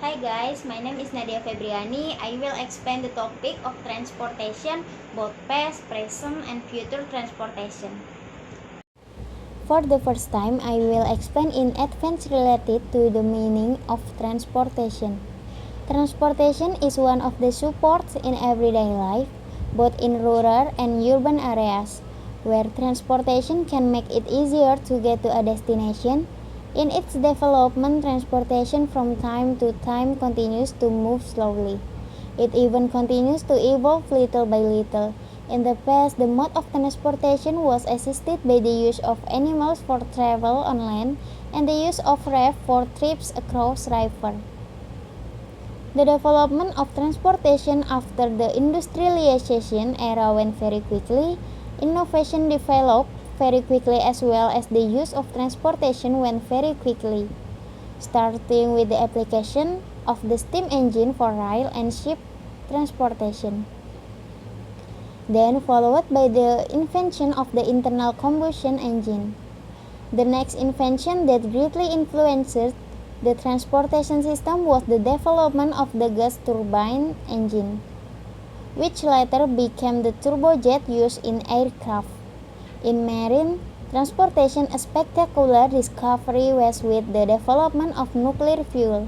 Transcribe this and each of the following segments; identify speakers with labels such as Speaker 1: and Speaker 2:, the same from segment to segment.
Speaker 1: Hi guys, my name is Nadia Febriani. I will explain the topic of transportation, both past, present, and future transportation.
Speaker 2: For the first time, I will explain in advance related to the meaning of transportation. Transportation is one of the supports in everyday life, both in rural and urban areas, where transportation can make it easier to get to a destination. In its development, transportation from time to time continues to move slowly. It even continues to evolve little by little. In the past, the mode of transportation was assisted by the use of animals for travel on land and the use of raft for trips across river. The development of transportation after the industrialization era went very quickly. Innovation developed very quickly as well as the use of transportation went very quickly, starting with the application of the steam engine for rail and ship transportation, then followed by the invention of the internal combustion engine. The next invention that greatly influenced the transportation system was the development of the gas turbine engine, which later became the turbojet used in aircraft. In marine transportation, a spectacular discovery was with the development of nuclear fuel,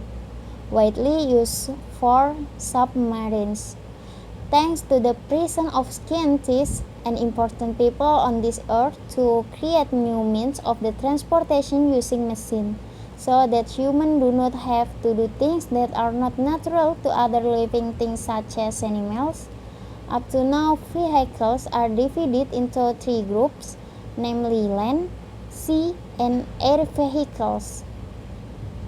Speaker 2: widely used for submarines. Thanks to the presence of scientists and important people on this earth to create new means of the transportation using machine, so that humans do not have to do things that are not natural to other living things such as animals. Up to now, vehicles are divided into three groups, namely land, sea, and air vehicles.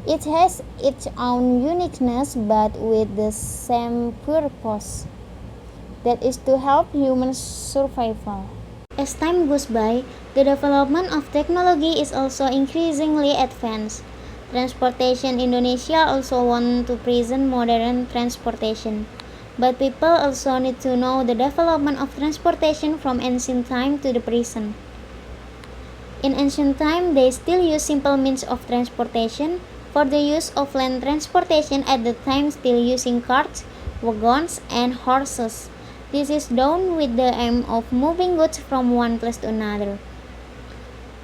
Speaker 2: Each has its own uniqueness but with the same purpose, that is to help human survival. As time goes by, the development of technology is also increasingly advanced. Transportation Indonesia also want to present modern transportation. But people also need to know the development of transportation from ancient time to the present. In ancient time, they still use simple means of transportation. For the use of land transportation at the time still using carts, wagons, and horses. This is done with the aim of moving goods from one place to another.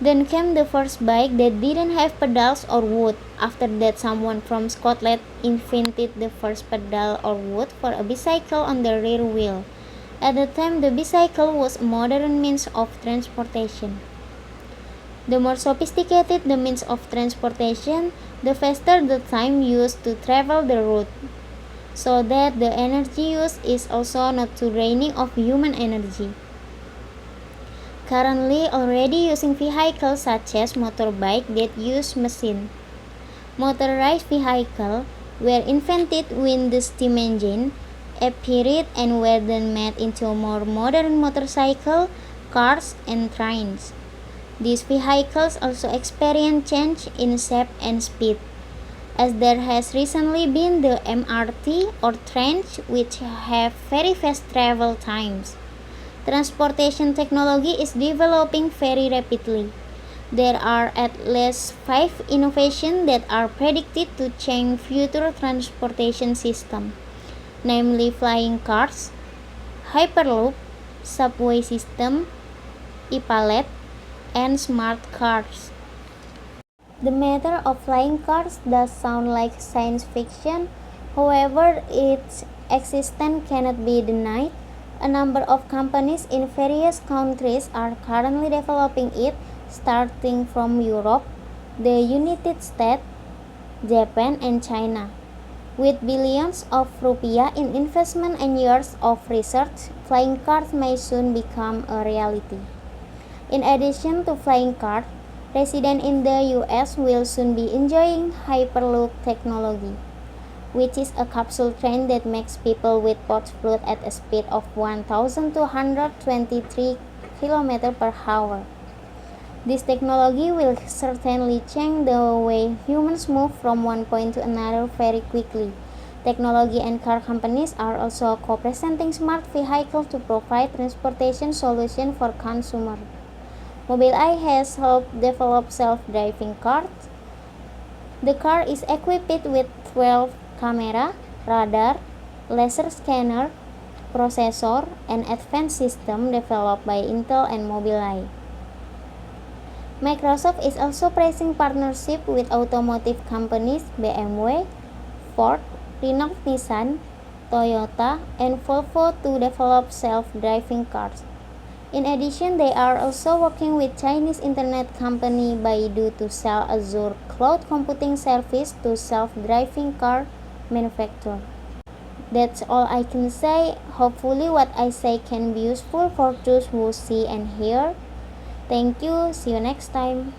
Speaker 2: Then came the first bike that didn't have pedals or wood. After that, someone from Scotland invented the first pedal or wood for a bicycle on the rear wheel. At the time, the bicycle was a modern means of transportation. The more sophisticated the means of transportation, the faster the time used to travel the route, so that the energy used is also not too draining of human energy. Currently already using vehicles such as motorbike that use machine. Motorized vehicles were invented when the steam engine appeared and were then made into more modern motorcycle, cars, and trains. These vehicles also experience change in shape and speed, as there has recently been the MRT or trains which have very fast travel times. Transportation technology is developing very rapidly. There are at least 5 innovations that are predicted to change future transportation system, namely flying cars, hyperloop, subway system, e-pallet, and smart cars. The matter of flying cars does sound like science fiction, however, its existence cannot be denied. A number of companies in various countries are currently developing it, starting from Europe, the United States, Japan, and China. With billions of rupiah in investment and years of research, flying cars may soon become a reality. In addition to flying cars, residents in the US will soon be enjoying Hyperloop technology, which is a capsule train that makes people with pods float at a speed of 1,223 km per hour. This technology will certainly change the way humans move from one point to another very quickly. Technology and car companies are also co-presenting smart vehicles to provide transportation solutions for consumers. Mobileye has helped develop self-driving cars. The car is equipped with 12 camera, radar, laser scanner, processor, and advanced system developed by Intel and Mobileye. Microsoft is also pressing partnership with automotive companies BMW, Ford, Renault Nissan, Toyota, and Volvo to develop self-driving cars. In addition, they are also working with Chinese internet company Baidu to sell Azure cloud computing service to self-driving car manufacturer. That's all I can say. Hopefully what I say can be useful for those who see and hear. Thank you. See you next time.